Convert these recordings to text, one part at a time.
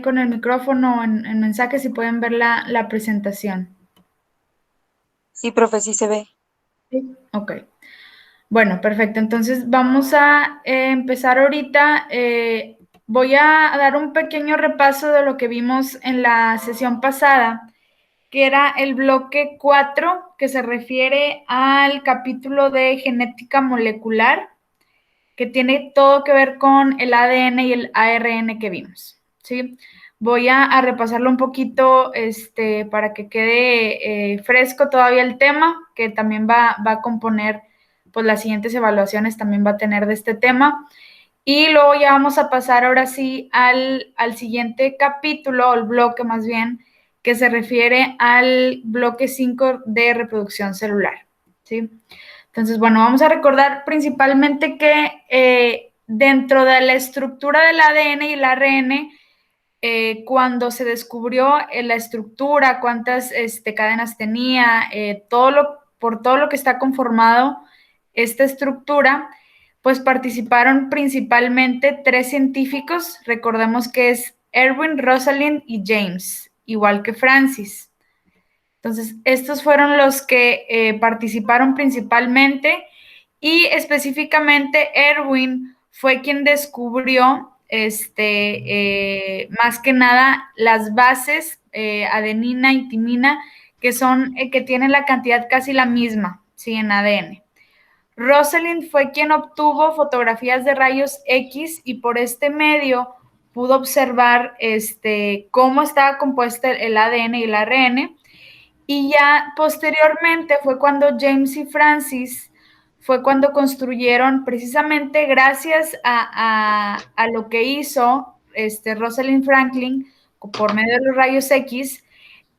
con el micrófono en mensajes y pueden ver la presentación. Sí, profe, sí se ve. Sí. Ok. Bueno, perfecto. Entonces vamos a empezar ahorita. Voy a dar un pequeño repaso de lo que vimos en la sesión pasada, que era el bloque 4, que se refiere al capítulo de genética molecular, que tiene todo que ver con el ADN y el ARN que vimos, ¿sí? Voy a repasarlo un poquito para que quede fresco todavía el tema, que también va a componer, pues las siguientes evaluaciones también va a tener de este tema. Y luego ya vamos a pasar ahora sí al siguiente capítulo, o el bloque más bien, que se refiere al bloque 5 de reproducción celular, ¿sí? Entonces, bueno, vamos a recordar principalmente que dentro de la estructura del ADN y el ARN, cuando se descubrió la estructura, cuántas cadenas tenía, por todo lo que está conformado esta estructura, pues participaron principalmente tres científicos. Recordemos que es Erwin, Rosalind y James, igual que Francis. Entonces, estos fueron los que participaron principalmente, y específicamente Erwin fue quien descubrió más que nada las bases adenina y timina, que tienen la cantidad casi la misma, ¿sí? En ADN. Rosalind fue quien obtuvo fotografías de rayos X y por este medio pudo observar cómo estaba compuesto el ADN y el ARN. Y ya posteriormente fue cuando James y Francis fue cuando construyeron, precisamente gracias a lo que hizo Rosalind Franklin por medio de los rayos X,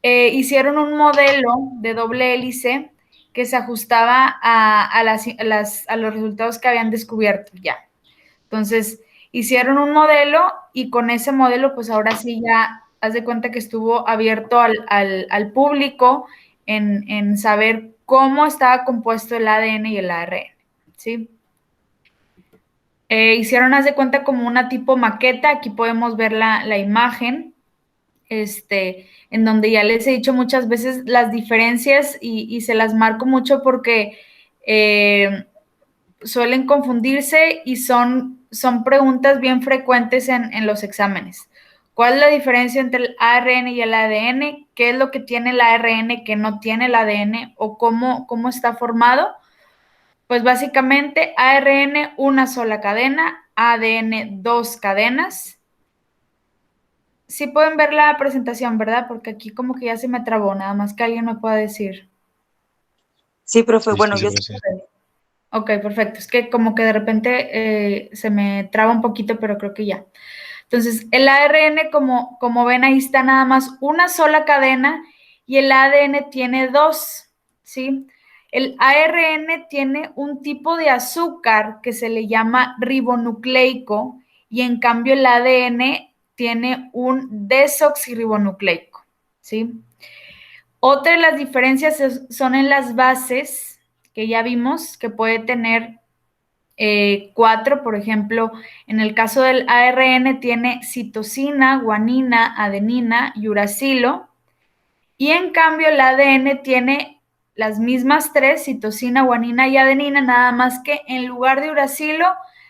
hicieron un modelo de doble hélice que se ajustaba a los resultados que habían descubierto ya. Entonces, hicieron un modelo y con ese modelo, pues ahora sí ya haz de cuenta que estuvo abierto al público en saber cómo estaba compuesto el ADN y el ARN, ¿sí? Hicieron, haz de cuenta, como una tipo maqueta. Aquí podemos ver la imagen, en donde ya les he dicho muchas veces las diferencias y se las marco mucho porque suelen confundirse y son preguntas bien frecuentes en los exámenes. ¿Cuál es la diferencia entre el ARN y el ADN? ¿Qué es lo que tiene el ARN que no tiene el ADN? ¿O cómo está formado? Pues básicamente ARN una sola cadena, ADN dos cadenas. Sí pueden ver la presentación, ¿verdad? Porque aquí como que ya se me trabó, nada más que alguien me pueda decir. Sí, profe, Sí, bueno, sí, se yo puede sí. hacer. Ok, perfecto. Es que como que de repente se me traba un poquito, pero creo que ya. Entonces, el ARN, como ven, ahí está nada más una sola cadena y el ADN tiene dos, ¿sí? El ARN tiene un tipo de azúcar que se le llama ribonucleico y en cambio el ADN tiene un desoxirribonucleico, ¿sí? Otra de las diferencias son en las bases, que ya vimos que puede tener cuatro. Por ejemplo, en el caso del ARN tiene citosina, guanina, adenina y uracilo, y en cambio el ADN tiene las mismas tres, citosina, guanina y adenina, nada más que en lugar de uracilo,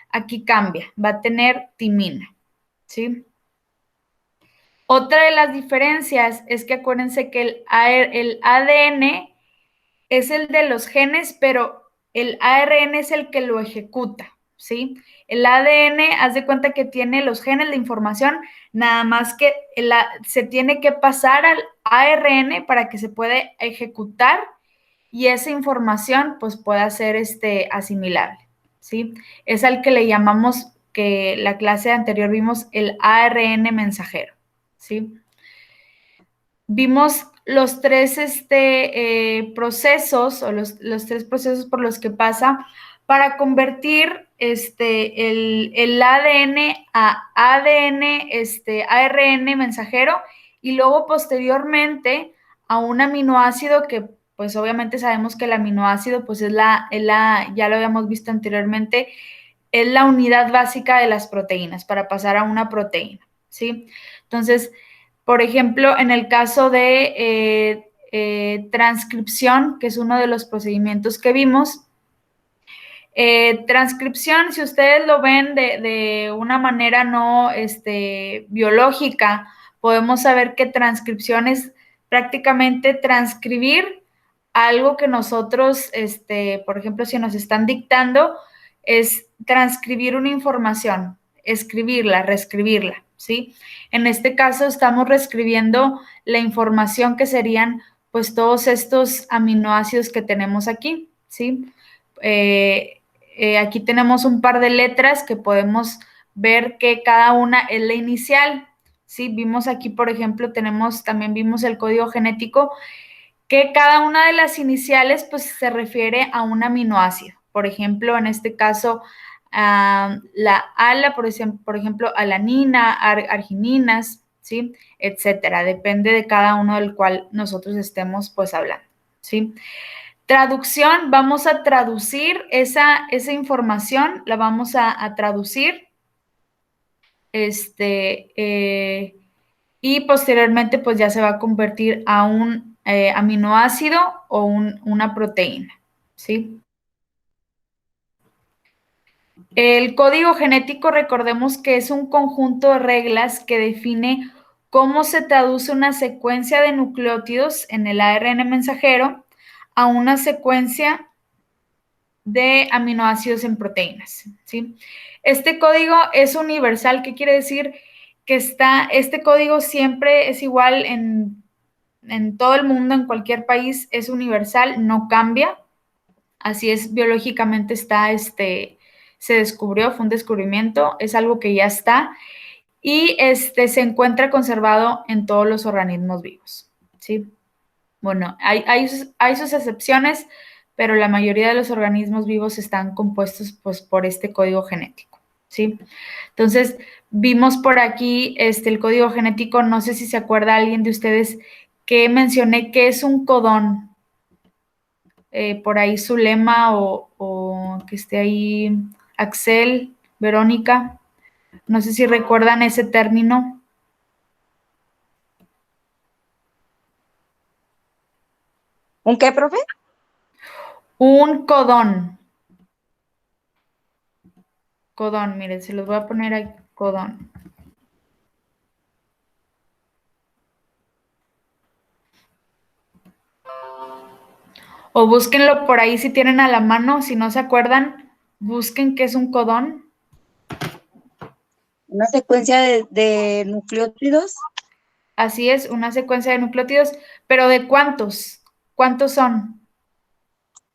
aquí cambia, va a tener timina, ¿sí? Otra de las diferencias es que acuérdense que el ADN es el de los genes, pero el ARN es el que lo ejecuta, ¿sí? El ADN, haz de cuenta que tiene los genes, la información, nada más que se tiene que pasar al ARN para que se pueda ejecutar y esa información pues pueda ser asimilable, ¿sí? Es al que le llamamos, que la clase anterior vimos, el ARN mensajero, ¿sí? Vimos los tres procesos, o los tres procesos por los que pasa para convertir el ADN a ADN, ARN mensajero, y luego posteriormente a un aminoácido que pues obviamente sabemos que el aminoácido pues ya lo habíamos visto anteriormente, es la unidad básica de las proteínas para pasar a una proteína, ¿sí? Entonces, por ejemplo, en el caso de transcripción, que es uno de los procedimientos que vimos, transcripción, si ustedes lo ven de una manera no biológica, podemos saber que transcripción es prácticamente transcribir algo que nosotros, por ejemplo, si nos están dictando, es transcribir una información, escribirla, reescribirla, ¿sí? En este caso estamos reescribiendo la información que serían, pues, todos estos aminoácidos que tenemos aquí, ¿sí? Aquí tenemos un par de letras que podemos ver que cada una es la inicial, ¿sí? Vimos aquí, por ejemplo, también vimos el código genético, que cada una de las iniciales pues se refiere a un aminoácido. Por ejemplo, en este caso, la ALA, por ejemplo, alanina, argininas, ¿sí? Etcétera. Depende de cada uno del cual nosotros estemos pues hablando, ¿sí? Traducción, vamos a traducir esa información, la vamos a traducir, y posteriormente pues ya se va a convertir a un aminoácido o una proteína, ¿sí? El código genético, recordemos que es un conjunto de reglas que define cómo se traduce una secuencia de nucleótidos en el ARN mensajero a una secuencia de aminoácidos en proteínas, ¿sí? Este código es universal. ¿Qué quiere decir? Que este código siempre es igual en todo el mundo, en cualquier país, es universal, no cambia. Así es, biológicamente se descubrió, fue un descubrimiento, es algo que ya está y se encuentra conservado en todos los organismos vivos, ¿sí? Bueno, hay sus excepciones, pero la mayoría de los organismos vivos están compuestos pues, por este código genético, ¿sí? Entonces, vimos por aquí el código genético, no sé si se acuerda alguien de ustedes que mencioné que es un codón. Por ahí Zulema o que esté ahí Axel, Verónica, no sé si recuerdan ese término. ¿Un qué, profe? Un codón. Codón, miren, se los voy a poner ahí, codón. O búsquenlo por ahí si tienen a la mano, si no se acuerdan, busquen qué es un codón. Una secuencia de nucleótidos. Así es, una secuencia de nucleótidos, pero ¿de cuántos? ¿Cuántos son?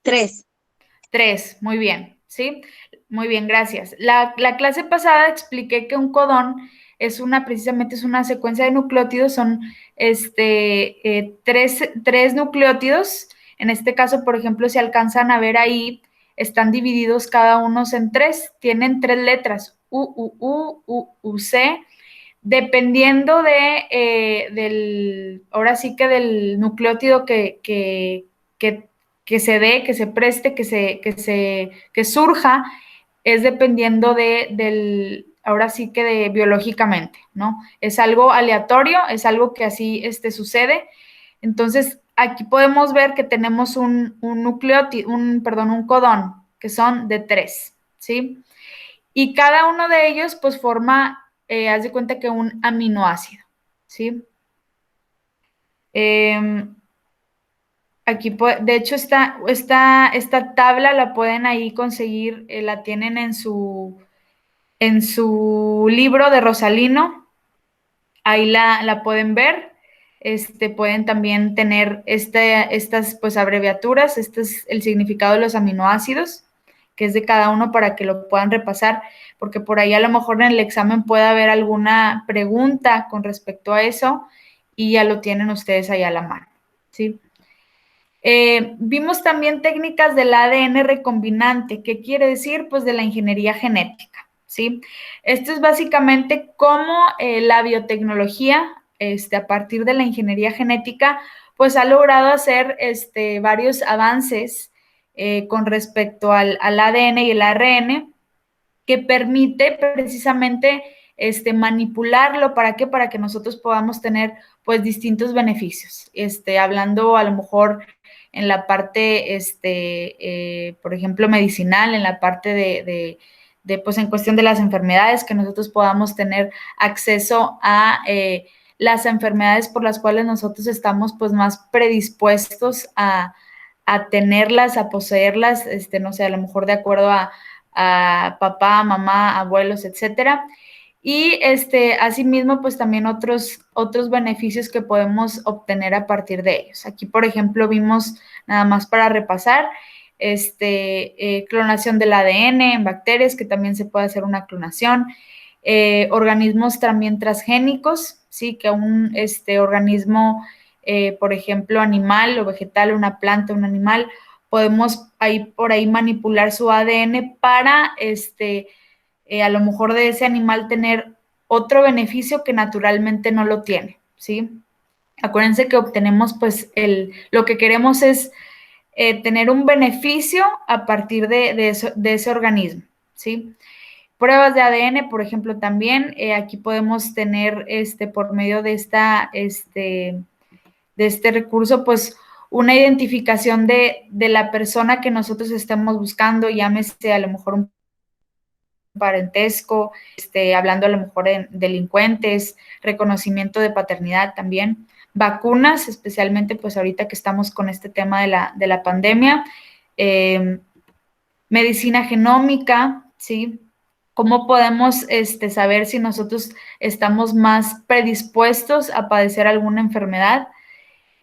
3. 3, muy bien, ¿sí? Muy bien, gracias. La clase pasada expliqué que un codón precisamente es una secuencia de nucleótidos, son tres nucleótidos. En este caso, por ejemplo, si alcanzan a ver ahí, están divididos cada uno en 3, tienen 3 letras, C, dependiendo ahora sí que del nucleótido que se dé, que se preste, que surja, es dependiendo ahora sí que biológicamente, ¿no? Es algo aleatorio, es algo que así sucede. Entonces, aquí podemos ver que tenemos un nucleótido, un codón, que son de 3, ¿sí? Y cada uno de ellos, pues, forma, haz de cuenta que un aminoácido, ¿sí? Aquí, de hecho, esta tabla la pueden ahí conseguir, la tienen en su libro de Rosalino, ahí la pueden ver. Pueden también tener estas pues abreviaturas, este es el significado de los aminoácidos, que es de cada uno para que lo puedan repasar, porque por ahí a lo mejor en el examen puede haber alguna pregunta con respecto a eso y ya lo tienen ustedes ahí a la mano, ¿sí? Vimos también técnicas del ADN recombinante. ¿Qué quiere decir? Pues de la ingeniería genética, ¿sí? Esto es básicamente cómo la biotecnología, a partir de la ingeniería genética, pues ha logrado hacer varios avances con respecto al ADN y el ARN, que permite precisamente manipularlo. ¿Para qué? Para que nosotros podamos tener pues distintos beneficios. Hablando a lo mejor en la parte, por ejemplo, medicinal, en la parte pues en cuestión de las enfermedades, que nosotros podamos tener acceso a las enfermedades por las cuales nosotros estamos pues más predispuestos a tenerlas, a poseerlas, no sé, a lo mejor de acuerdo a papá, mamá, abuelos, etcétera. Y asimismo, pues también otros beneficios que podemos obtener a partir de ellos. Aquí, por ejemplo, vimos, nada más para repasar, clonación del ADN en bacterias, que también se puede hacer una clonación, organismos también transgénicos, sí, que un organismo, por ejemplo, animal o vegetal, una planta, un animal, podemos por ahí manipular su ADN para a lo mejor de ese animal tener otro beneficio que naturalmente no lo tiene, ¿sí? Acuérdense que obtenemos, pues, lo que queremos es tener un beneficio a partir de ese organismo, ¿sí? Pruebas de ADN, por ejemplo, también, aquí podemos tener, por medio de este recurso, pues, una identificación de la persona que nosotros estemos buscando, llámese a lo mejor un parentesco, hablando a lo mejor de delincuentes, reconocimiento de paternidad también, vacunas, especialmente pues ahorita que estamos con este tema de la pandemia, medicina genómica, ¿sí? ¿Cómo podemos saber si nosotros estamos más predispuestos a padecer alguna enfermedad?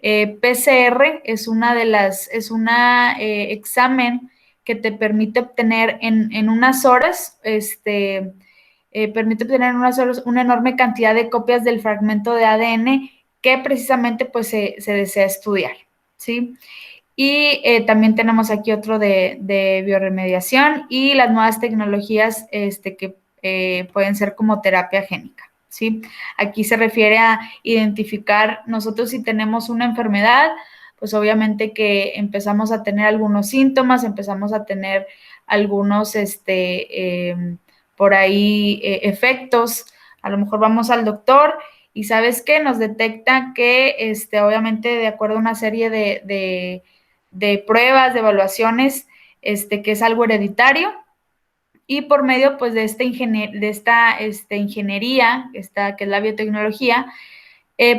PCR es examen que te permite obtener en unas horas, permite obtener en unas horas una enorme cantidad de copias del fragmento de ADN que precisamente pues se desea estudiar, ¿sí? Y también tenemos aquí otro de bioremediación y las nuevas tecnologías que pueden ser como terapia génica, ¿sí? Aquí se refiere a identificar nosotros si tenemos una enfermedad, pues obviamente que empezamos a tener algunos síntomas, empezamos a tener algunos, por ahí, efectos. A lo mejor vamos al doctor y ¿sabes qué? Nos detecta que, obviamente, de acuerdo a una serie de pruebas, de evaluaciones, que es algo hereditario, y por medio pues de esta ingeniería, que es la biotecnología,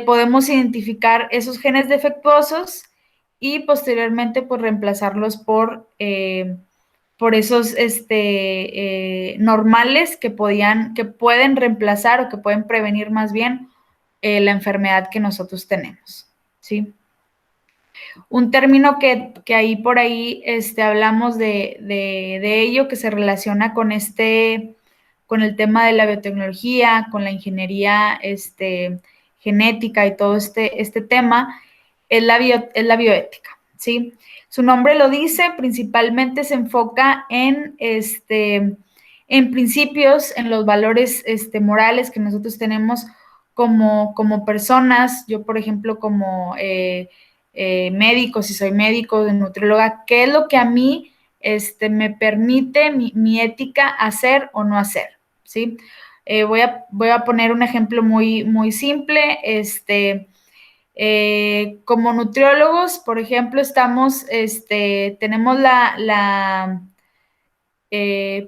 podemos identificar esos genes defectuosos y posteriormente pues reemplazarlos por esos normales que pueden reemplazar o que pueden prevenir más bien la enfermedad que nosotros tenemos, ¿sí? Un término que ahí por ahí hablamos de ello, que se relaciona con con el tema de la biotecnología, con la ingeniería genética y todo este tema, es es la bioética, ¿sí? Su nombre lo dice, principalmente se enfoca en principios, en los valores morales que nosotros tenemos como personas. Yo, por ejemplo, como médico, si soy médico, de nutrióloga, ¿qué es lo que a mí me permite mi ética hacer o no hacer? ¿Sí? Voy a poner un ejemplo muy, muy simple. Como nutriólogos, por ejemplo, tenemos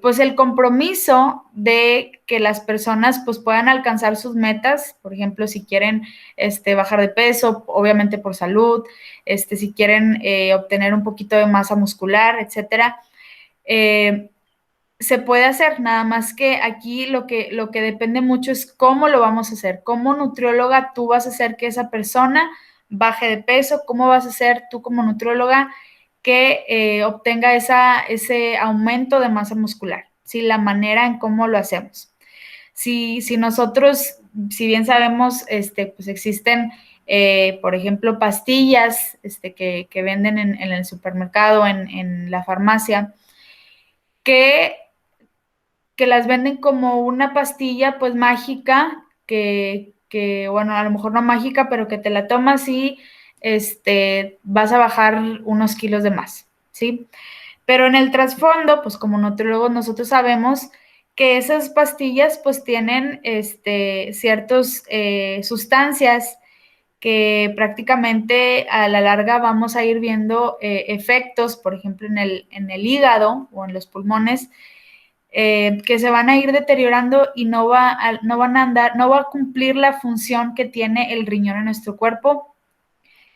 pues el compromiso de que las personas pues puedan alcanzar sus metas. Por ejemplo, si quieren bajar de peso, obviamente por salud, si quieren obtener un poquito de masa muscular, etcétera, se puede hacer. Nada más que aquí lo que depende mucho es cómo lo vamos a hacer. Como nutrióloga tú vas a hacer que esa persona baje de peso, cómo vas a hacer tú como nutrióloga que obtenga ese aumento de masa muscular, ¿sí? La manera en cómo lo hacemos. Si nosotros, si bien sabemos, pues existen, por ejemplo, pastillas que venden en el supermercado, en la farmacia, que las venden como una pastilla pues mágica, bueno, a lo mejor no mágica, pero que te la tomas y vas a bajar unos kilos de más, ¿sí? Pero en el trasfondo, pues como nutriólogos nosotros sabemos que esas pastillas pues tienen ciertas sustancias que prácticamente a la larga vamos a ir viendo efectos, por ejemplo, en el hígado o en los pulmones, que se van a ir deteriorando y no va a cumplir la función que tiene el riñón en nuestro cuerpo,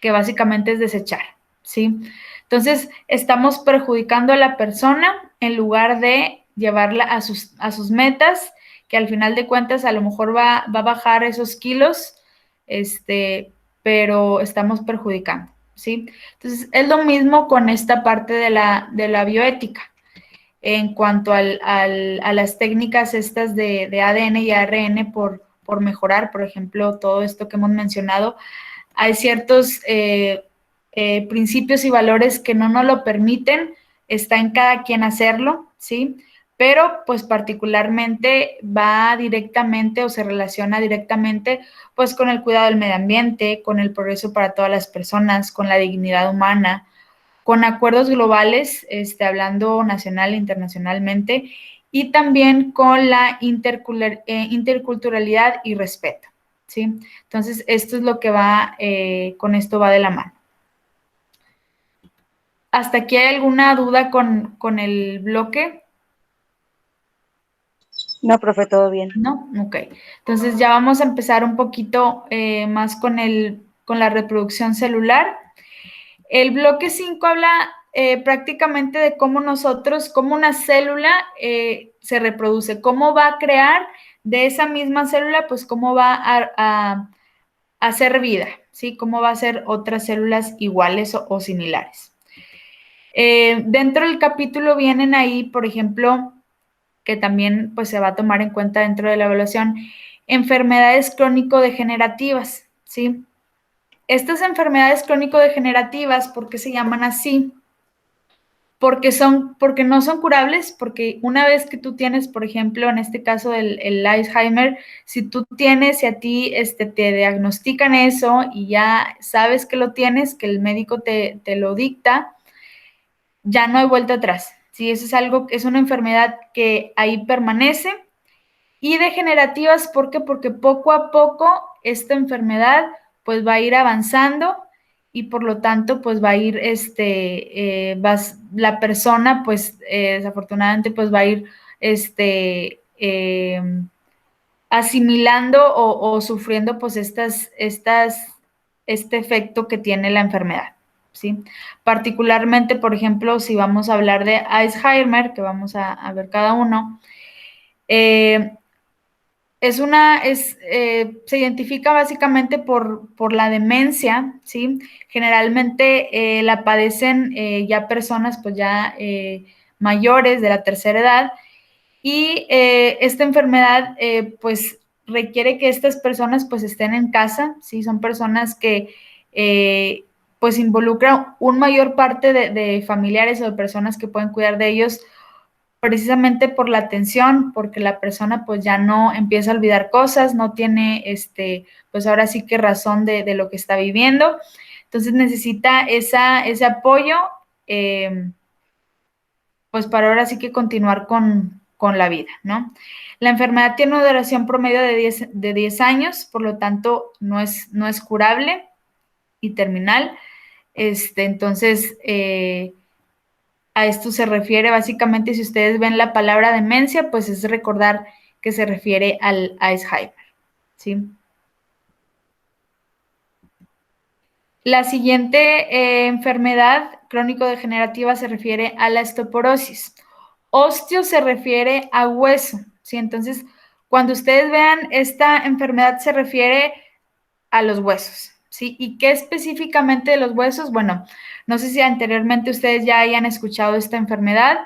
que básicamente es desechar, ¿sí? Entonces, estamos perjudicando a la persona en lugar de llevarla a sus metas, que al final de cuentas a lo mejor va a bajar esos kilos, pero estamos perjudicando, ¿sí? Entonces, es lo mismo con esta parte de la bioética. En cuanto a las técnicas estas de ADN y ARN por mejorar, por ejemplo, todo esto que hemos mencionado, hay ciertos principios y valores que no nos lo permiten, está en cada quien hacerlo, ¿sí? Pero pues particularmente va directamente o se relaciona directamente pues con el cuidado del medio ambiente, con el progreso para todas las personas, con la dignidad humana, con acuerdos globales, hablando nacional e internacionalmente, y también con la interculturalidad y respeto, ¿sí? Entonces, esto es lo que va, con esto va de la mano. ¿Hasta aquí hay alguna duda con el bloque? No, profe, todo bien. ¿No? Ok. Entonces ya vamos a empezar un poquito más con la reproducción celular. El bloque 5 habla prácticamente de cómo cómo una célula se reproduce, cómo va a crear de esa misma célula, pues cómo va a hacer vida, ¿sí? Cómo va a ser otras células iguales o similares. Dentro del capítulo vienen ahí, por ejemplo, que también pues se va a tomar en cuenta dentro de la evaluación, enfermedades crónico-degenerativas, ¿sí? Estas enfermedades crónico-degenerativas, ¿por qué se llaman así? Porque no son curables, porque una vez que tú tienes, por ejemplo, en este caso el Alzheimer, si tú tienes y a ti te diagnostican eso y ya sabes que lo tienes, que el médico te lo dicta, ya no hay vuelta atrás. Sí, eso es algo, es una enfermedad que ahí permanece. Y degenerativas, ¿por qué? Porque poco a poco esta enfermedad pues va a ir avanzando y por lo tanto pues va a ir, la persona pues desafortunadamente pues va a ir, asimilando o sufriendo pues este efecto que tiene la enfermedad, ¿sí? Particularmente, por ejemplo, si vamos a hablar de Alzheimer, que vamos a ver cada uno, eh, se identifica básicamente por la demencia, ¿sí? Generalmente la padecen ya personas pues ya mayores de la tercera edad y esta enfermedad pues requiere que estas personas pues estén en casa, ¿sí? Son personas que pues involucran un mayor parte de familiares o de personas que pueden cuidar de ellos precisamente por la atención, porque la persona pues ya no empieza a olvidar cosas, no tiene pues ahora sí que razón de lo que está viviendo, entonces necesita ese apoyo pues para ahora sí que continuar con la vida, ¿no? La enfermedad tiene una duración promedio de 10 años, por lo tanto no es curable y terminal, entonces a esto se refiere básicamente, si ustedes ven la palabra demencia, pues es recordar que se refiere al Alzheimer, ¿sí? La siguiente enfermedad crónico-degenerativa se refiere a la osteoporosis. Osteo se refiere a hueso, ¿sí? Entonces, cuando ustedes vean esta enfermedad se refiere a los huesos, ¿sí? ¿Y qué específicamente de los huesos? Bueno, no sé si anteriormente ustedes ya hayan escuchado esta enfermedad,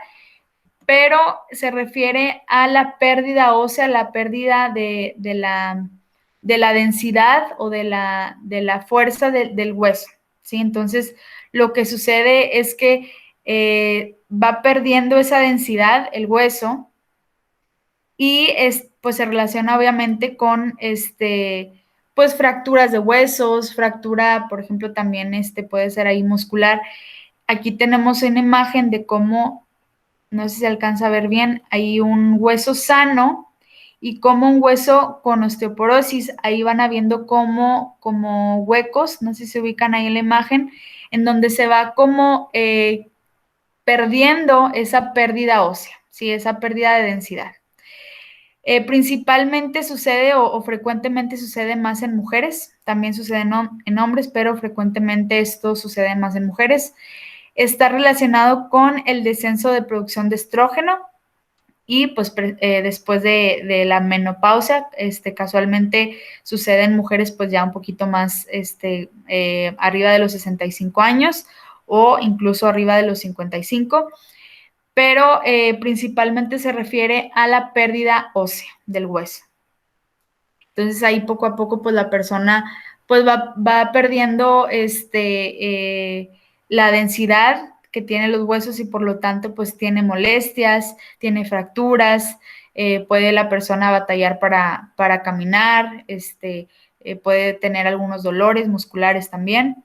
pero se refiere a la pérdida ósea, la pérdida de la densidad o de la fuerza del hueso, ¿sí? Entonces, lo que sucede es que va perdiendo esa densidad el hueso y pues se relaciona obviamente con pues fracturas de huesos, fractura, por ejemplo, también puede ser ahí muscular. Aquí tenemos una imagen de cómo no sé si se alcanza a ver bien, hay un hueso sano y como un hueso con osteoporosis, ahí van habiendo como huecos, no sé si se ubican ahí en la imagen, en donde se va como perdiendo esa pérdida ósea, ¿sí? Esa pérdida de densidad. Principalmente sucede o frecuentemente sucede más en mujeres, también sucede en hombres, pero frecuentemente esto sucede más en mujeres. Está relacionado con el descenso de producción de estrógeno y pues después de la menopausia, casualmente sucede en mujeres pues ya un poquito más arriba de los 65 años o incluso arriba de los 55, pero principalmente se refiere a la pérdida ósea del hueso. Entonces ahí poco a poco pues la persona pues va perdiendo la densidad que tienen los huesos y por lo tanto pues tiene molestias, tiene fracturas, puede la persona batallar para caminar, puede tener algunos dolores musculares también.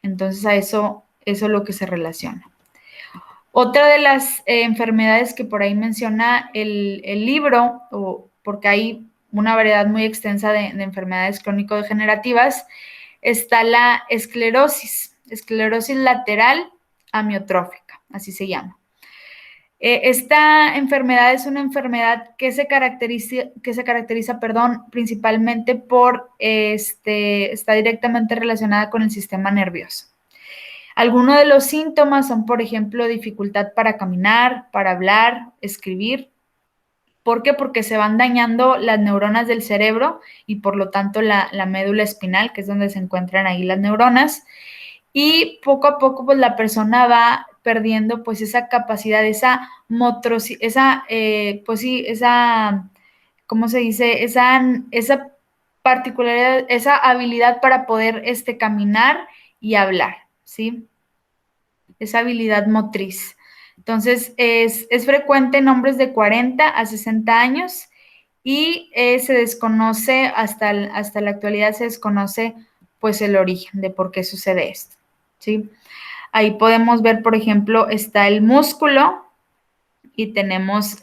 Entonces a eso es lo que se relaciona. Otra de las enfermedades que por ahí menciona el libro, porque hay una variedad muy extensa de enfermedades crónico-degenerativas, está la esclerosis lateral amiotrófica, así se llama. Esta enfermedad es una enfermedad que se caracteriza, principalmente por, está directamente relacionada con el sistema nervioso. Algunos de los síntomas son, por ejemplo, dificultad para caminar, para hablar, escribir. ¿Por qué? Porque se van dañando las neuronas del cerebro y por lo tanto la médula espinal, que es donde se encuentran ahí las neuronas. Y poco a poco, pues la persona va perdiendo pues esa capacidad, esa motricidad, pues sí, esa, ¿cómo se dice? Esa particularidad, esa habilidad para poder caminar y hablar, ¿sí? Esa habilidad motriz. Entonces, es frecuente en hombres de 40 a 60 años y se desconoce, hasta la actualidad se desconoce pues el origen de por qué sucede esto, ¿sí? Ahí podemos ver, por ejemplo, está el músculo y tenemos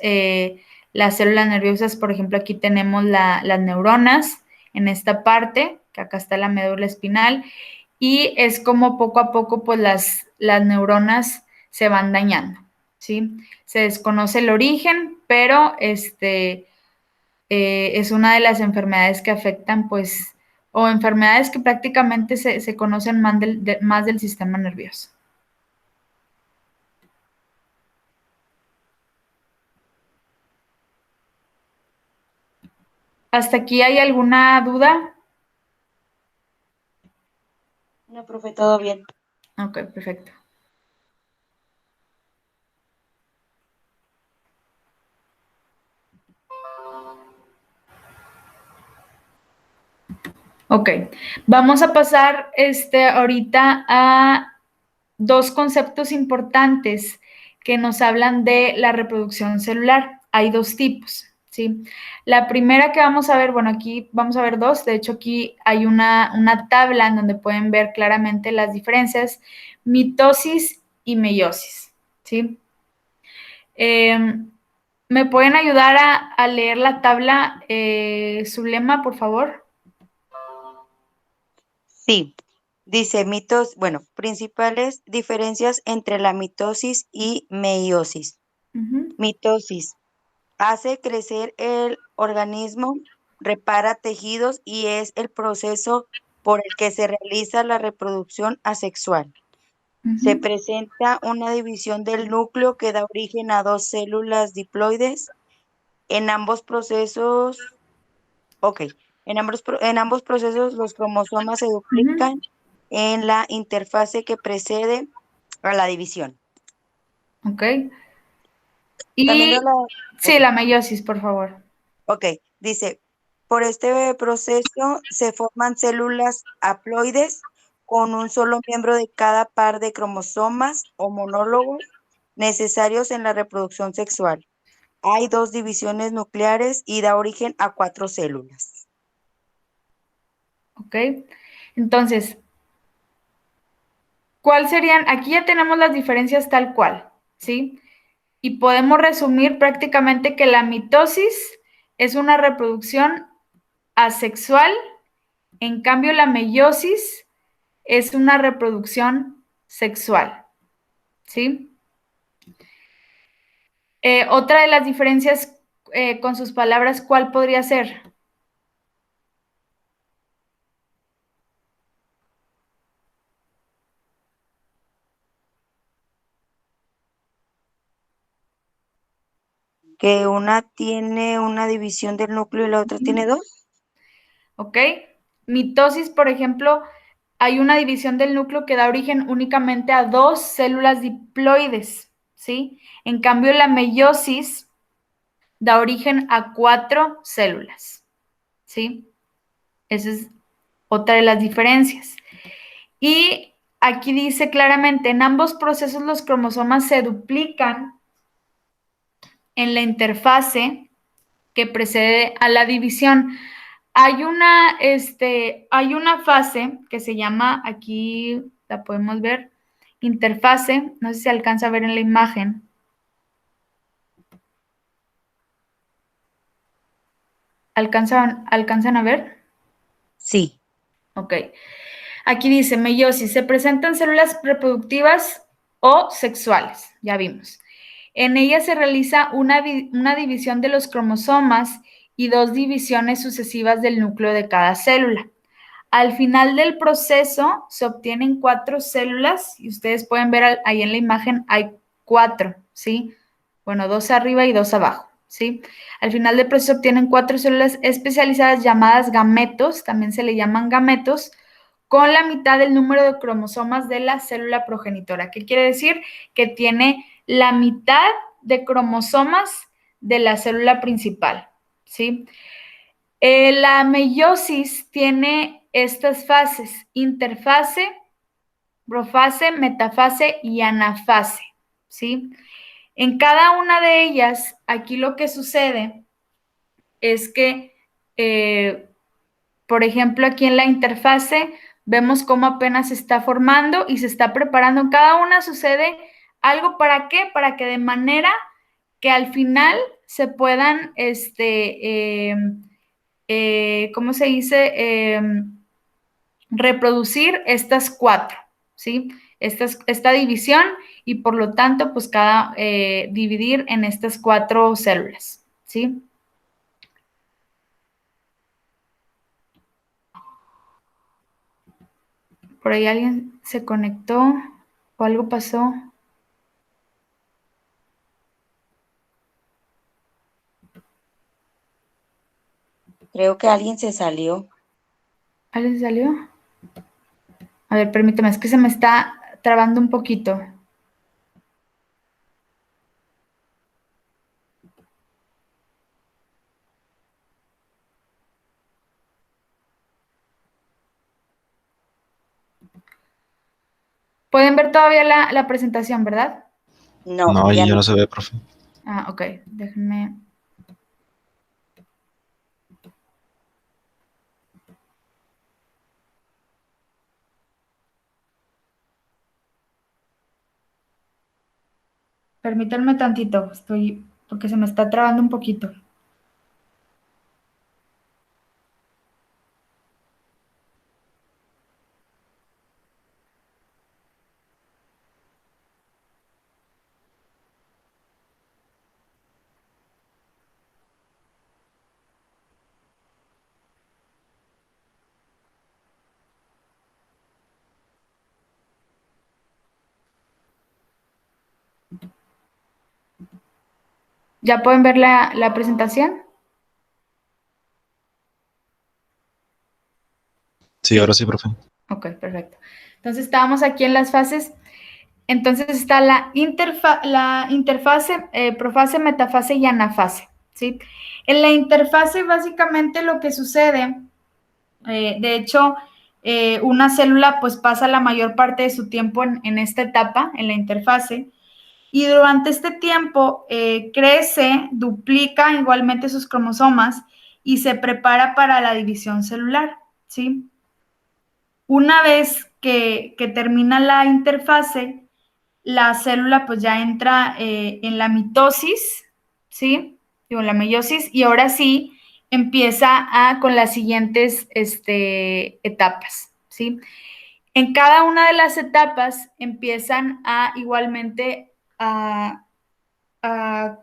las células nerviosas, por ejemplo, aquí tenemos las neuronas en esta parte, que acá está la médula espinal, y es como poco a poco pues las neuronas se van dañando, ¿sí? Se desconoce el origen, pero es una de las enfermedades que afectan pues, o enfermedades que prácticamente se conocen más del sistema nervioso. ¿Hasta aquí hay alguna duda? No, profe, todo bien. Ok, perfecto. Ok, vamos a pasar ahorita a dos conceptos importantes que nos hablan de la reproducción celular. Hay dos tipos, ¿sí? La primera que vamos a ver, bueno, aquí vamos a ver dos, de hecho aquí hay una tabla en donde pueden ver claramente las diferencias, mitosis y meiosis, ¿sí? ¿Me pueden ayudar a leer la tabla, Zulema, por favor? Sí, dice bueno, principales diferencias entre la mitosis y meiosis. Ujú. Mitosis hace crecer el organismo, repara tejidos y es el proceso por el que se realiza la reproducción asexual. Se Ujú. presenta una división del núcleo que da origen a dos células diploides. En ambos procesos, ok, en ambos procesos los cromosomas se Ujú. duplican en la interfase que precede a la división. Ok. También Y veo la, sí, ok, la meiosis, por favor. ok, dice, por este proceso se forman células haploides con un solo miembro de cada par de cromosomas o monólogos necesarios en la reproducción sexual. Hay dos divisiones nucleares y da origen a 4 células. Ok. Entonces, ¿cuál serían? Aquí ya tenemos las diferencias tal cual, ¿sí? y podemos resumir prácticamente que la mitosis es una reproducción asexual, en cambio la meiosis es una reproducción sexual, ¿sí? Otra de las diferencias con sus palabras, ¿cuál podría ser? Que una tiene una división del núcleo y la otra tiene dos. ¿Ok? Mitosis, por ejemplo, hay una división del núcleo que da origen únicamente a 2 células diploides, ¿sí? En cambio, la meiosis da origen a 4 células, ¿sí? Esa es otra de las diferencias. Y aquí dice claramente, en ambos procesos los cromosomas se duplican en la interfase que precede a la división. Hay una fase que se llama, aquí la podemos ver, interfase, no sé si se alcanza a ver en la imagen. ¿Alcanzan a ver? Sí. Ok. Aquí dice meiosis, se presentan células reproductivas o sexuales, ya vimos. En ella se realiza una división de los cromosomas y 2 divisiones sucesivas del núcleo de cada célula. Al final del proceso se obtienen 4 células y ustedes pueden ver ahí en la imagen hay 4, ¿sí? Bueno, 2 arriba y 2 abajo, ¿sí? Al final del proceso se obtienen 4 células especializadas llamadas gametos, también se le llaman gametos, con la mitad del número de cromosomas de la célula progenitora. ¿Qué quiere decir? Que tiene la mitad de cromosomas de la célula principal, ¿sí? La meiosis tiene estas fases, interfase, profase, metafase y anafase, ¿sí? En cada una de ellas, aquí lo que sucede es que, por ejemplo, aquí en la interfase, vemos cómo apenas se está formando y se está preparando. En cada una sucede algo, ¿para qué? Para que de manera que al final se puedan, ¿cómo se dice? Reproducir estas 4, ¿sí? Esta división y por lo tanto, pues dividir en estas 4 células, ¿sí? Por ahí alguien se conectó o algo pasó. Creo que alguien se salió. ¿Alguien salió? A ver, permíteme, es que se me está trabando un poquito. Pueden ver todavía la presentación, ¿verdad? No, No, ya ahí ya no. no se ve, profe. Ah, ok, déjenme. Permítanme tantito, porque se me está trabando un poquito. ¿Ya pueden ver la presentación? Sí, ahora sí, profe. Ok, perfecto. Entonces estábamos aquí en las fases. Entonces está la interfase, profase, metafase y anafase, ¿sí? En la interfase básicamente lo que sucede, de hecho, una célula pues pasa la mayor parte de su tiempo en esta etapa, en la interfase, y durante este tiempo crece, duplica igualmente sus cromosomas y se prepara para la división celular, ¿sí? Una vez que termina la interfase, la célula pues ya entra en la mitosis, ¿sí? Digo, en la meiosis, y ahora sí empieza con las siguientes etapas, ¿sí? En cada una de las etapas empiezan a igualmente a, a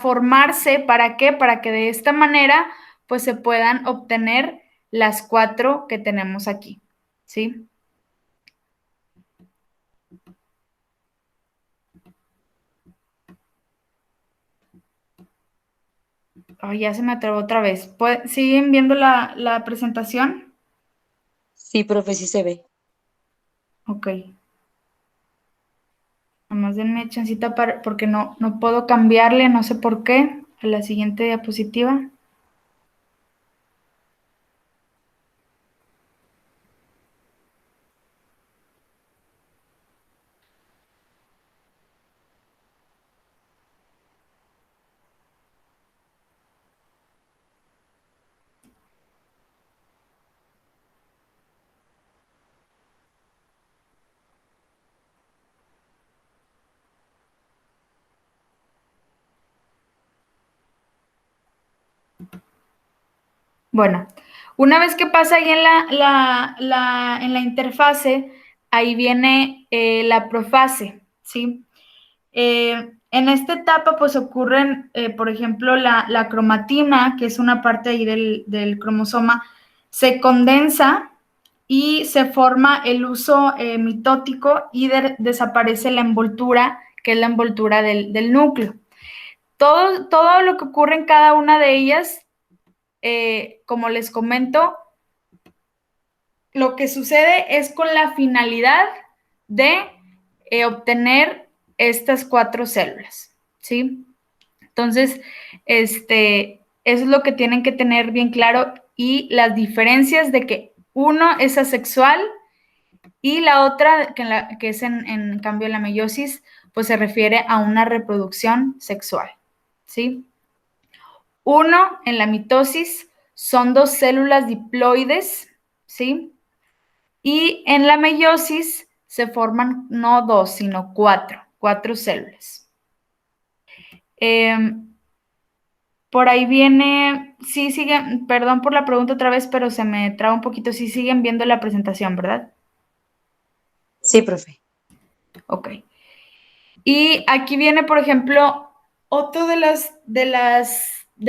formarse, ¿para qué? Para que de esta manera pues se puedan obtener las 4 que tenemos aquí, ¿sí? Ay, ya se me atrevó otra vez. ¿Siguen viendo la presentación? Sí, profe, sí se ve. Ok. Nomás denme chancita porque no puedo cambiarle, no sé por qué, a la siguiente diapositiva. Bueno, una vez que pasa ahí en en la interfase, ahí viene la profase, ¿sí? En esta etapa, pues ocurren, por ejemplo, la cromatina, que es una parte ahí del cromosoma, se condensa y se forma el uso mitótico y desaparece la envoltura, que es la envoltura del núcleo. Todo lo que ocurre en cada una de ellas, como les comento, lo que sucede es con la finalidad de obtener estas 4 células, ¿sí? Entonces, eso es lo que tienen que tener bien claro y las diferencias de que uno es asexual y la otra, que es en cambio la meiosis, pues se refiere a una reproducción sexual, ¿sí? Uno, en la mitosis, son 2 células diploides, ¿sí? Y en la meiosis se forman no 2, sino 4 células. Por ahí viene, sí siguen, perdón por la pregunta otra vez, pero se me traba un poquito, sí siguen viendo la presentación, ¿verdad? Sí, profe. Ok. Y aquí viene, por ejemplo, otro de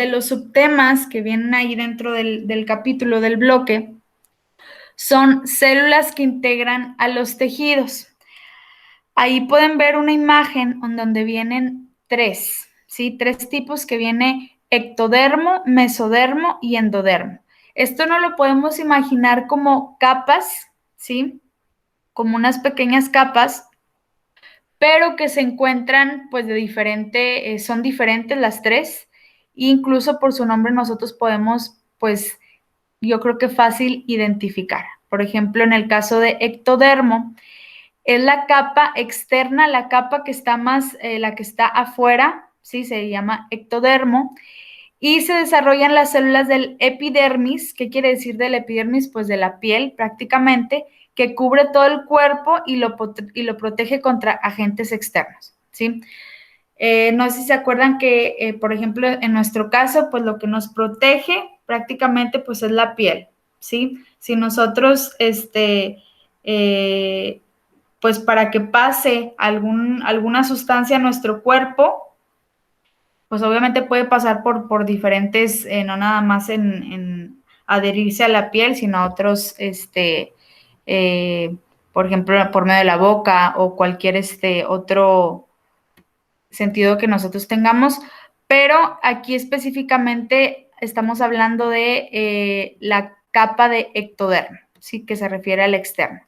los subtemas que vienen ahí dentro del capítulo, del bloque, son células que integran a los tejidos. Ahí pueden ver una imagen donde vienen 3, ¿sí? 3 tipos que viene ectodermo, mesodermo y endodermo. Esto no lo podemos imaginar como capas, ¿sí? Como unas pequeñas capas, pero que se encuentran pues de diferente, son diferentes las 3, incluso por su nombre nosotros podemos pues yo creo que fácil identificar. Por ejemplo, en el caso de ectodermo, es la capa externa, la capa que está más, la que está afuera, ¿sí? Se llama ectodermo, y se desarrollan las células del epidermis. ¿Qué quiere decir del epidermis? Pues de la piel prácticamente, que cubre todo el cuerpo y lo protege contra agentes externos, ¿sí? No sé si se acuerdan que, por ejemplo, en nuestro caso, pues lo que nos protege prácticamente pues es la piel, ¿sí? Si nosotros, pues para que pase alguna sustancia a nuestro cuerpo, pues obviamente puede pasar por diferentes, no nada más en adherirse a la piel, sino a otros, por ejemplo, por medio de la boca o cualquier otro sentido que nosotros tengamos, pero aquí específicamente estamos hablando de la capa de ectodermo, ¿sí? Que se refiere al externo.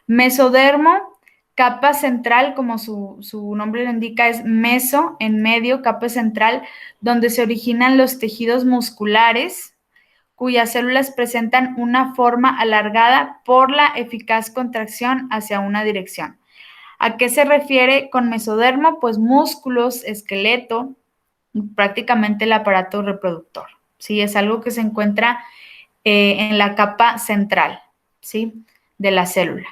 Mesodermo, capa central, como su nombre lo indica, es meso, en medio, capa central, donde se originan los tejidos musculares, cuyas células presentan una forma alargada por la eficaz contracción hacia una dirección. ¿A qué se refiere con mesodermo? Pues músculos, esqueleto, prácticamente el aparato reproductor, ¿sí? Es algo que se encuentra en la capa central, ¿sí? De la célula.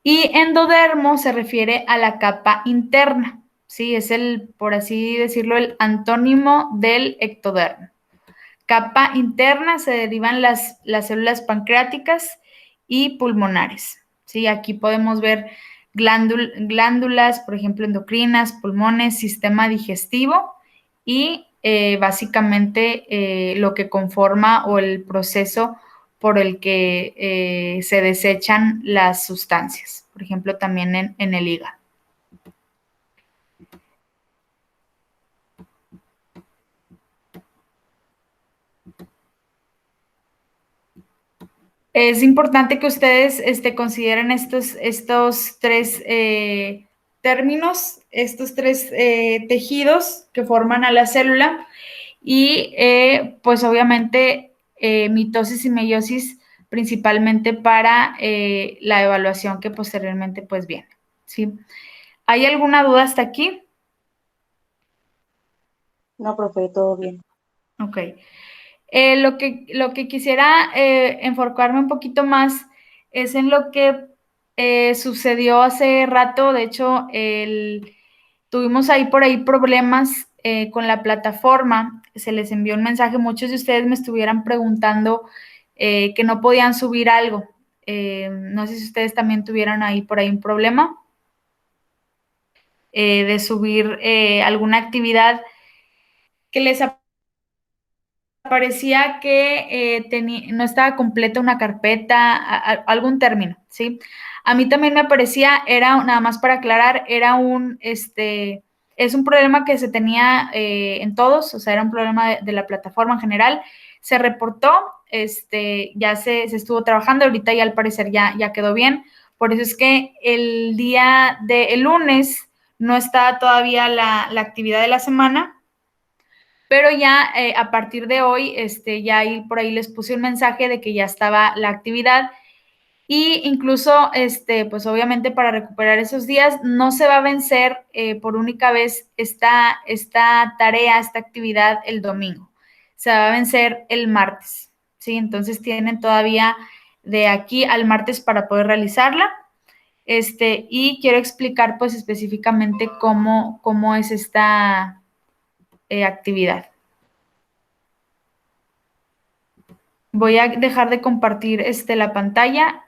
Y endodermo se refiere a la capa interna, ¿sí? Es por así decirlo, el antónimo del ectodermo. Capa interna se derivan las células pancreáticas y pulmonares, ¿sí? Aquí podemos ver glándulas, por ejemplo, endocrinas, pulmones, sistema digestivo y básicamente lo que conforma o el proceso por el que se desechan las sustancias, por ejemplo, también en el hígado. Es importante que ustedes consideren estos tres términos, estos tres tejidos que forman a la célula y pues obviamente mitosis y meiosis principalmente para la evaluación que posteriormente pues viene, ¿sí? ¿Hay alguna duda hasta aquí? No, profe, todo bien. Ok. Lo que quisiera enfocarme un poquito más es en lo que sucedió hace rato. De hecho, tuvimos ahí por ahí problemas con la plataforma. Se les envió un mensaje. Muchos de ustedes me estuvieran preguntando que no podían subir algo. No sé si ustedes también tuvieron ahí por ahí un problema de subir alguna actividad que les parecía que no estaba completa una carpeta, algún término, ¿sí? A mí también me parecía, era, nada más para aclarar, es un problema que se tenía en todos, o sea, era un problema de la plataforma en general, se reportó, ya se estuvo trabajando, ahorita ya al parecer ya quedó bien, por eso es que el lunes no está todavía la actividad de la semana, pero ya a partir de hoy, ya ahí, por ahí les puse un mensaje de que ya estaba la actividad y incluso, pues obviamente para recuperar esos días, no se va a vencer por única vez esta tarea, esta actividad el domingo, se va a vencer el martes, ¿sí? Entonces tienen todavía de aquí al martes para poder realizarla, y quiero explicar pues específicamente cómo es esta actividad. Voy a dejar de compartir la pantalla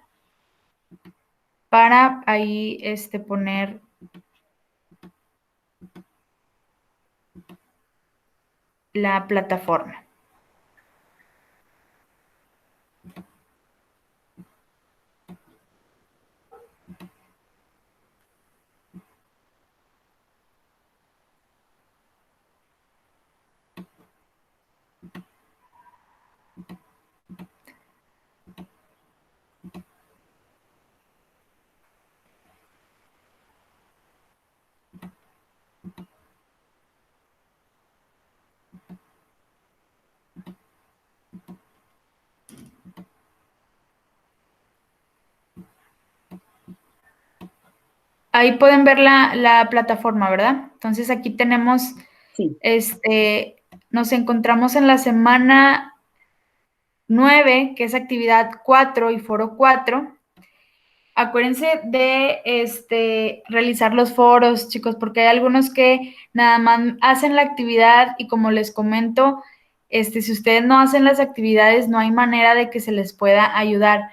para ahí poner la plataforma. Ahí pueden ver la plataforma, ¿verdad? Entonces aquí tenemos, Sí. nos encontramos en la semana 9, que es actividad 4 y foro 4. Acuérdense de realizar los foros, chicos, porque hay algunos que nada más hacen la actividad y como les comento, si ustedes no hacen las actividades, no hay manera de que se les pueda ayudar.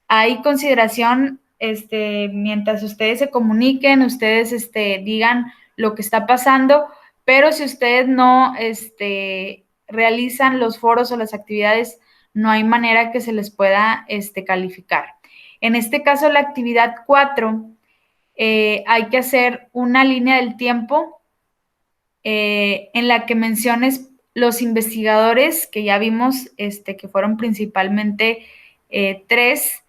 Hay consideración, mientras ustedes se comuniquen, ustedes digan lo que está pasando, pero si ustedes no realizan los foros o las actividades, no hay manera que se les pueda calificar. En este caso, la actividad 4, hay que hacer una línea del tiempo en la que menciones los investigadores que ya vimos, que fueron principalmente 3,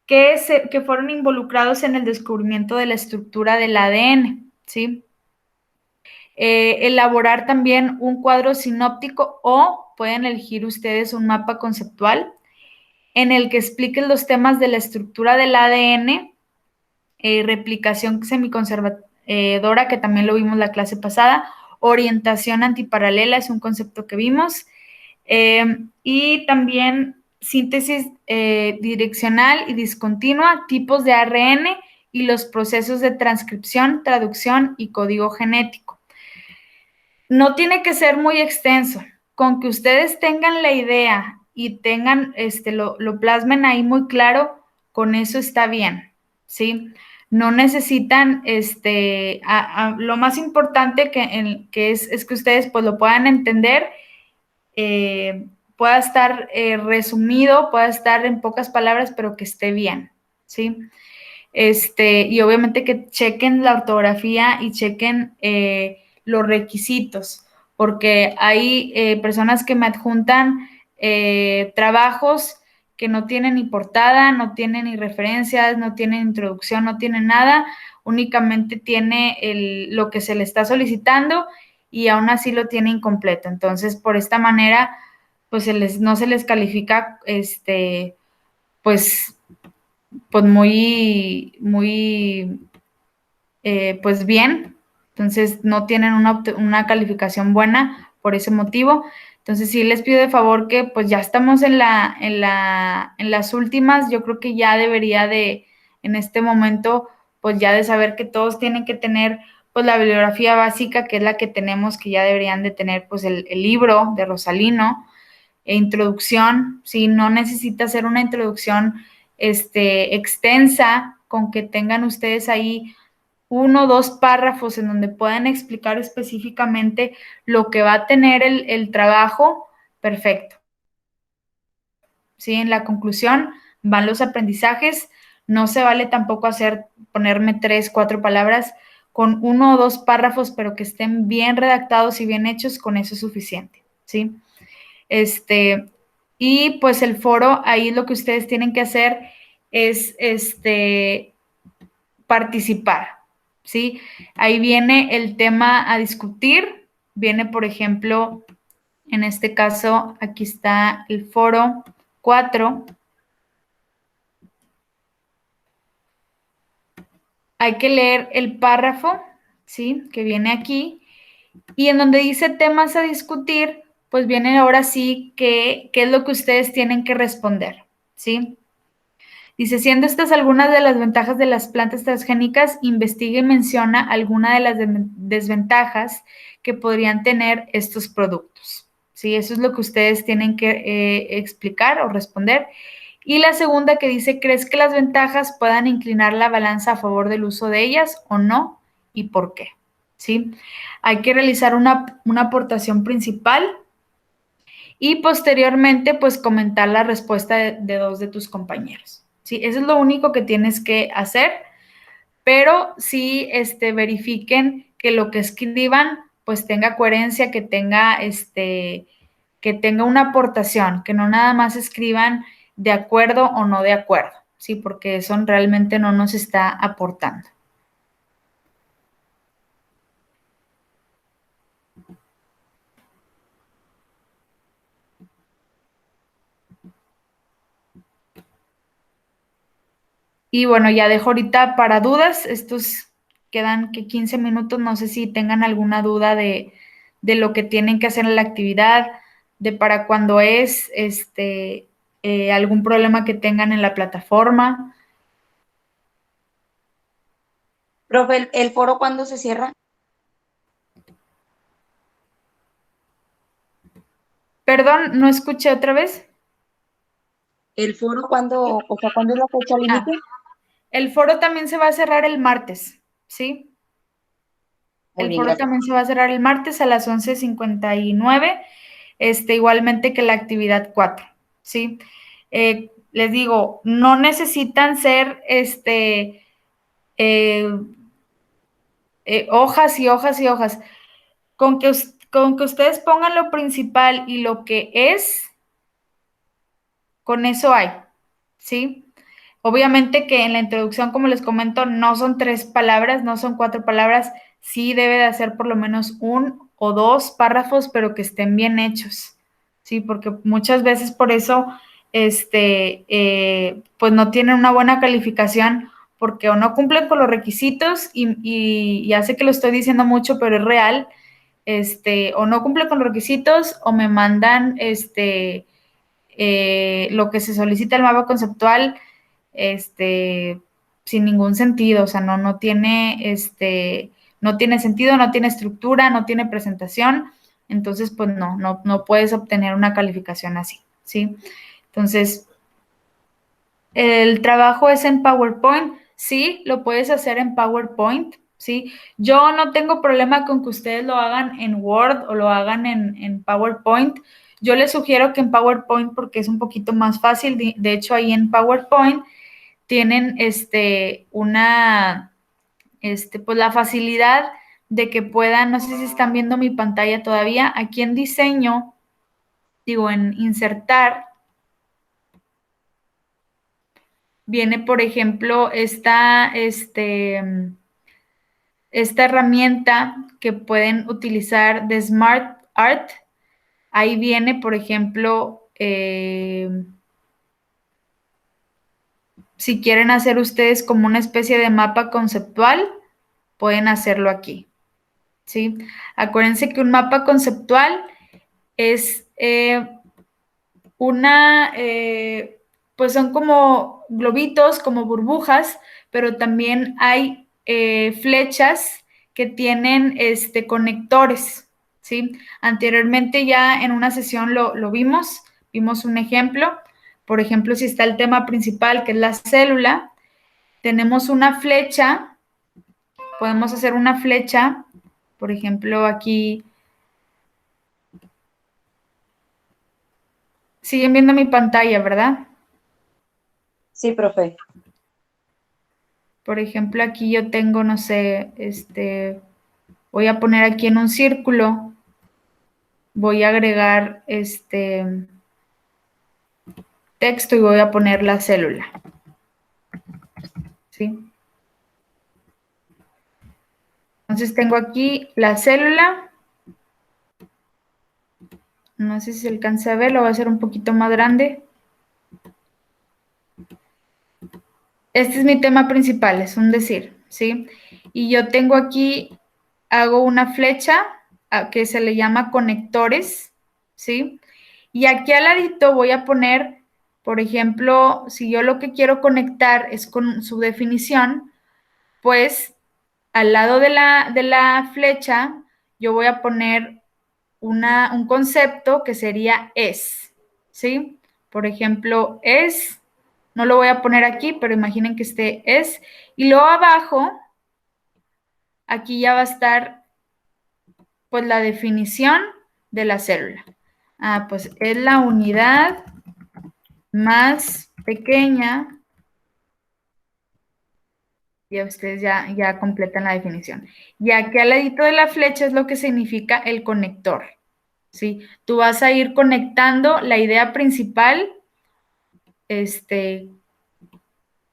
que fueron involucrados en el descubrimiento de la estructura del ADN, ¿sí? Elaborar también un cuadro sinóptico o pueden elegir ustedes un mapa conceptual en el que expliquen los temas de la estructura del ADN, replicación semiconservadora, que también lo vimos la clase pasada, orientación antiparalela, es un concepto que vimos, y también síntesis direccional y discontinua, tipos de ARN y los procesos de transcripción, traducción y código genético. No tiene que ser muy extenso. Con que ustedes tengan la idea y tengan, lo plasmen ahí muy claro, con eso está bien, ¿sí? No necesitan, lo más importante que es que ustedes pues lo puedan entender, pueda estar resumido, pueda estar en pocas palabras, pero que esté bien, ¿sí? Y obviamente que chequen la ortografía y chequen los requisitos, porque hay personas que me adjuntan trabajos que no tienen ni portada, no tienen ni referencias, no tienen introducción, no tienen nada, únicamente tiene lo que se le está solicitando y aún así lo tiene incompleto. Entonces, por esta manera, pues no se les califica, pues muy, pues bien. Entonces, no tienen una calificación buena por ese motivo. Entonces, sí les pido de favor que, pues ya estamos en las últimas. Yo creo que ya debería en este momento, pues ya de saber que todos tienen que tener, pues la bibliografía básica, que es la que tenemos, que ya deberían de tener, pues el libro de Rosalino, introducción, ¿sí? No necesita ser una introducción extensa, con que tengan ustedes ahí 1 o 2 párrafos en donde puedan explicar específicamente lo que va a tener el trabajo, perfecto. ¿Sí? En la conclusión van los aprendizajes, no se vale tampoco ponerme 3, 4 palabras, con 1 o 2 párrafos, pero que estén bien redactados y bien hechos, con eso es suficiente, ¿sí? Y pues el foro, ahí lo que ustedes tienen que hacer es participar, ¿sí? Ahí viene el tema a discutir, viene, por ejemplo, en este caso, aquí está el foro 4. Hay que leer el párrafo, ¿sí? Que viene aquí. Y en donde dice temas a discutir, pues viene ahora sí qué es lo que ustedes tienen que responder, ¿sí? Dice, siendo estas algunas de las ventajas de las plantas transgénicas, investiga y menciona alguna de las desventajas que podrían tener estos productos. Sí, eso es lo que ustedes tienen que explicar o responder. Y la segunda que dice, ¿crees que las ventajas puedan inclinar la balanza a favor del uso de ellas o no? ¿Y por qué? ¿Sí? Hay que realizar una aportación principal y posteriormente, pues, comentar la respuesta de 2 de tus compañeros. Sí, eso es lo único que tienes que hacer, pero sí, verifiquen que lo que escriban, pues, tenga coherencia, que tenga una aportación, que no nada más escriban de acuerdo o no de acuerdo, sí, porque eso realmente no nos está aportando. Y bueno, ya dejo ahorita para dudas, estos quedan que 15 minutos, no sé si tengan alguna duda de lo que tienen que hacer en la actividad, de para cuándo es, algún problema que tengan en la plataforma. Profe, ¿el foro cuándo se cierra? Perdón, no escuché otra vez. ¿El foro cuándo, o sea, cuándo es la fecha límite? El foro también se va a cerrar el martes, ¿sí? Muy El bien, foro gracias. también se va a cerrar el martes a las 11:59, igualmente que la actividad 4, ¿sí? Les digo, no necesitan ser, eh, hojas y hojas y hojas. Con que ustedes pongan lo principal y lo que es, con eso hay, ¿sí? Obviamente que en la introducción, como les comento, no son 3 palabras, no son 4 palabras, sí debe de hacer por lo menos 1 o 2 párrafos, pero que estén bien hechos, ¿sí? Porque muchas veces por eso, pues no tienen una buena calificación, porque o no cumplen con los requisitos, y ya sé que lo estoy diciendo mucho, pero es real, o no cumplen con los requisitos, o me mandan, lo que se solicita el mapa conceptual, sin ningún sentido, o sea, no tiene, no tiene sentido, no tiene estructura, no tiene presentación, entonces, pues no puedes obtener una calificación así, ¿sí? Entonces, el trabajo es en PowerPoint, sí, lo puedes hacer en PowerPoint, sí. Yo no tengo problema con que ustedes lo hagan en Word o lo hagan en PowerPoint. Yo les sugiero que en PowerPoint porque es un poquito más fácil. De hecho, ahí en PowerPoint tienen pues la facilidad de que puedan, no sé si están viendo mi pantalla todavía, aquí en diseño, digo, en insertar, viene, por ejemplo, esta herramienta que pueden utilizar de Smart Art. Ahí viene, por ejemplo, si quieren hacer ustedes como una especie de mapa conceptual, pueden hacerlo aquí, ¿sí? Acuérdense que un mapa conceptual es pues son como globitos, como burbujas, pero también hay flechas que tienen conectores, ¿sí? Anteriormente ya en una sesión lo vimos un ejemplo. Por ejemplo, si está el tema principal, que es la célula, tenemos una flecha, podemos hacer una flecha, por ejemplo, aquí, siguen viendo mi pantalla, ¿verdad? Sí, profe. Por ejemplo, aquí yo tengo, no sé, voy a poner aquí en un círculo, voy a agregar texto y voy a poner la célula, ¿sí? Entonces tengo aquí la célula, no sé si se alcanza a ver, lo voy a hacer un poquito más grande. Este es mi tema principal, es un decir, ¿sí? Y yo tengo aquí, hago una flecha que se le llama conectores, ¿sí? Y aquí al ladito voy a poner, por ejemplo, si yo lo que quiero conectar es con su definición, pues al lado de la flecha yo voy a poner un concepto que sería es, ¿sí? Por ejemplo, es, no lo voy a poner aquí, pero imaginen que esté es, y luego abajo, aquí ya va a estar pues la definición de la célula. Pues es la unidad más pequeña, y ustedes ya completan la definición. Y aquí al ladito de la flecha es lo que significa el conector, ¿sí? Tú vas a ir conectando la idea principal,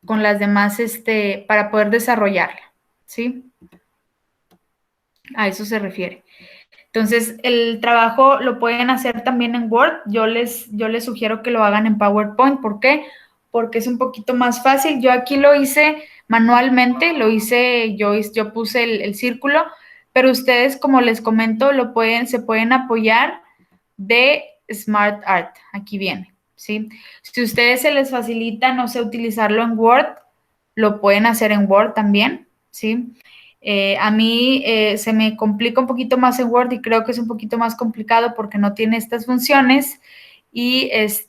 con las demás, para poder desarrollarla, ¿sí? A eso se refiere. Entonces, el trabajo lo pueden hacer también en Word. Yo les sugiero que lo hagan en PowerPoint. ¿Por qué? Porque es un poquito más fácil. Yo aquí lo hice manualmente, yo puse el círculo, pero ustedes, como les comento, se pueden apoyar de Smart Art. Aquí viene, ¿sí? Si a ustedes se les facilita, no sé, utilizarlo en Word, lo pueden hacer en Word también, ¿sí? A mí se me complica un poquito más en Word y creo que es un poquito más complicado porque no tiene estas funciones y es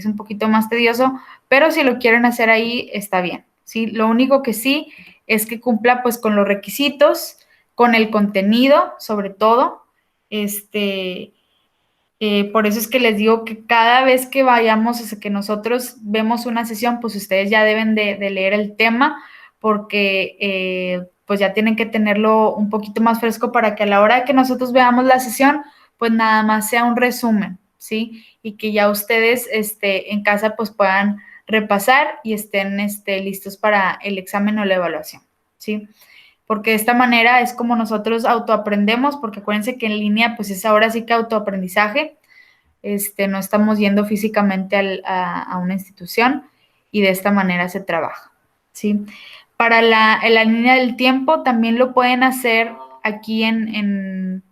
un poquito más tedioso, pero si lo quieren hacer ahí está bien, ¿sí? Lo único que sí es que cumpla pues con los requisitos, con el contenido sobre todo, por eso es que les digo que cada vez que vayamos, o sea, que nosotros vemos una sesión, pues ustedes ya deben de leer el tema porque pues ya tienen que tenerlo un poquito más fresco para que a la hora de que nosotros veamos la sesión, pues nada más sea un resumen, ¿sí? Y que ya ustedes en casa pues puedan repasar y estén listos para el examen o la evaluación, ¿sí? Porque de esta manera es como nosotros autoaprendemos, porque acuérdense que en línea pues es ahora sí que autoaprendizaje, no estamos yendo físicamente a una institución y de esta manera se trabaja, ¿sí? Para la línea del tiempo también lo pueden hacer aquí en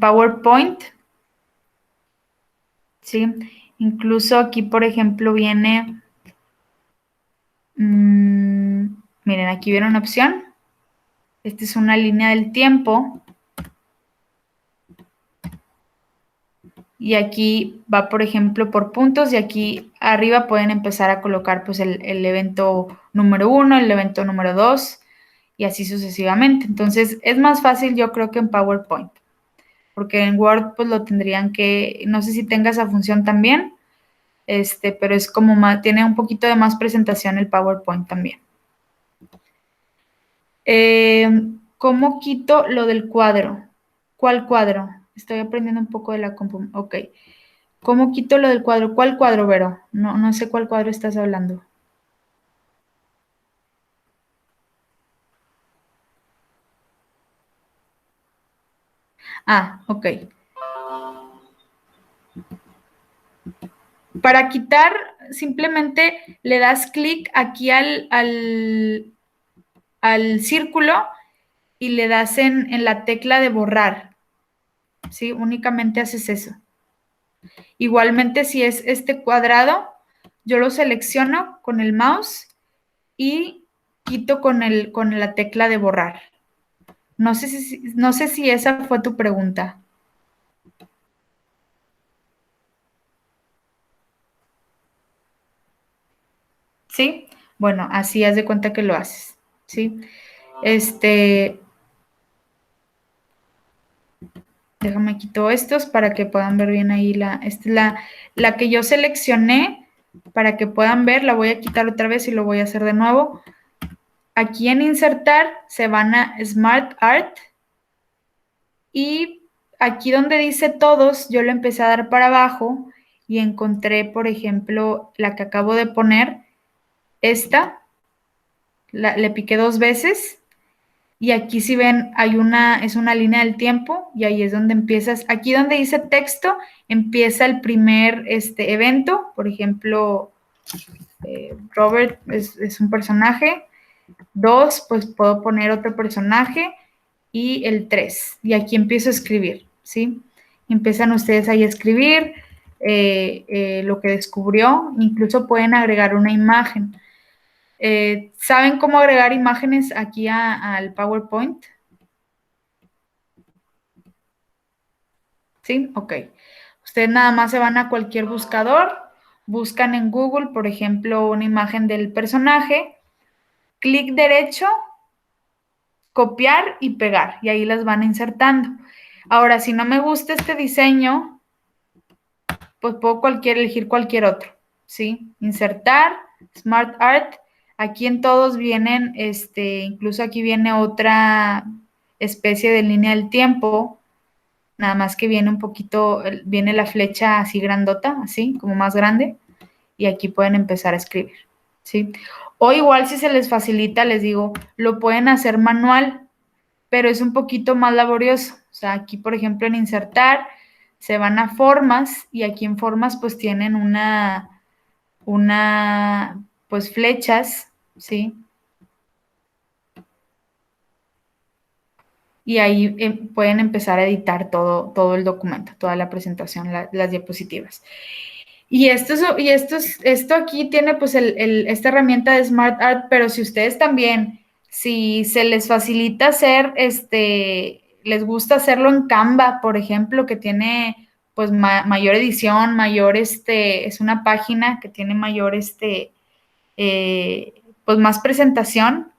PowerPoint, ¿sí? Incluso aquí, por ejemplo, viene, miren, aquí viene una opción. Esta es una línea del tiempo. Y aquí va, por ejemplo, por puntos y aquí arriba pueden empezar a colocar pues el evento número 1, el evento número 2 y así sucesivamente. Entonces es más fácil yo creo que en PowerPoint, porque en Word pues lo tendrían que, no sé si tenga esa función también, pero es como más, tiene un poquito de más presentación el PowerPoint también. ¿Cómo quito lo del cuadro? ¿Cuál cuadro? Estoy aprendiendo un poco de la compu. Ok. ¿Cómo quito lo del cuadro? ¿Cuál cuadro, Vero? No, no sé cuál cuadro estás hablando. Ah, ok. Para quitar, simplemente le das clic aquí al círculo y le das en la tecla de borrar. ¿Sí? Únicamente haces eso. Igualmente, si es este cuadrado, yo lo selecciono con el mouse y quito con la tecla de borrar. No sé si esa fue tu pregunta. ¿Sí? Bueno, así haz de cuenta que lo haces. ¿Sí? Déjame quito estos para que puedan ver bien ahí esta es la que yo seleccioné para que puedan ver, la voy a quitar otra vez y lo voy a hacer de nuevo. Aquí en insertar se van a Smart Art y aquí donde dice todos, yo le empecé a dar para abajo y encontré, por ejemplo, la que acabo de poner, esta, le piqué 2 veces. Y aquí si ven, es una línea del tiempo y ahí es donde empiezas, aquí donde dice texto, empieza el primer evento, por ejemplo, Robert es un personaje, 2, pues puedo poner otro personaje y el 3, y aquí empiezo a escribir, ¿sí? Empiezan ustedes ahí a escribir lo que descubrió, incluso pueden agregar una imagen. ¿Saben cómo agregar imágenes aquí al PowerPoint? ¿Sí? Ok. Ustedes nada más se van a cualquier buscador, buscan en Google, por ejemplo, una imagen del personaje, clic derecho, copiar y pegar, y ahí las van insertando. Ahora, si no me gusta este diseño, pues puedo elegir cualquier otro, ¿sí? Insertar, Smart Art, aquí en todos vienen, incluso aquí viene otra especie de línea del tiempo, nada más que viene un poquito, viene la flecha así grandota, así, como más grande, y aquí pueden empezar a escribir, ¿sí? O igual si se les facilita, les digo, lo pueden hacer manual, pero es un poquito más laborioso. O sea, aquí, por ejemplo, en insertar, se van a formas, y aquí en formas, pues tienen pues flechas, ¿sí? Y ahí pueden empezar a editar todo el documento, toda la presentación, las diapositivas. Y esto aquí tiene pues esta herramienta de Smart Art, pero si ustedes también, si se les facilita hacer, les gusta hacerlo en Canva, por ejemplo, que tiene pues mayor edición, es una página que tiene mayor, pues más presentación,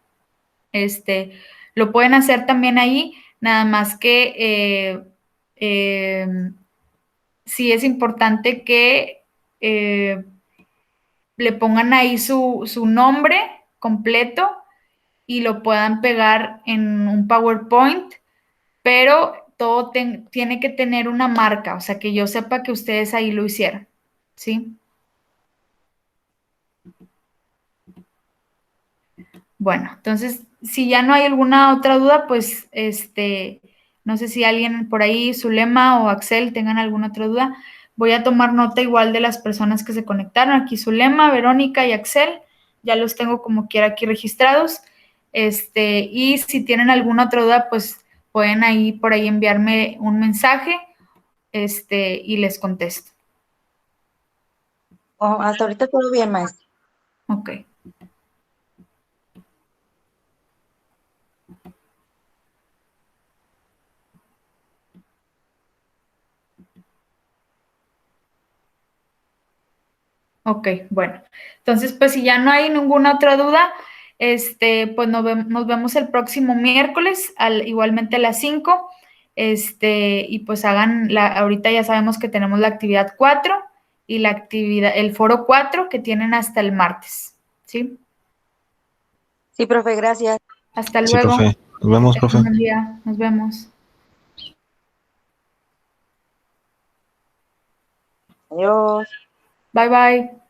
lo pueden hacer también ahí, nada más que sí es importante que le pongan ahí su nombre completo y lo puedan pegar en un PowerPoint, pero todo tiene que tener una marca, o sea, que yo sepa que ustedes ahí lo hicieron, ¿sí? Bueno, entonces, si ya no hay alguna otra duda, pues, no sé si alguien por ahí, Zulema o Axel, tengan alguna otra duda. Voy a tomar nota igual de las personas que se conectaron. Aquí Zulema, Verónica y Axel, ya los tengo como quiera aquí registrados. Y si tienen alguna otra duda, pues pueden ahí por ahí enviarme un mensaje, y les contesto. Oh, hasta ahorita todo bien, maestra. Ok. Ok, bueno. Entonces, pues si ya no hay ninguna otra duda, pues nos vemos el próximo miércoles, igualmente a las 5. Y pues ahorita ya sabemos que tenemos la actividad 4 y el foro 4 que tienen hasta el martes. ¿Sí? Sí, profe, gracias. Hasta Sí, luego. profe. Nos vemos, profe. Buen día. Nos vemos. Adiós. Bye bye.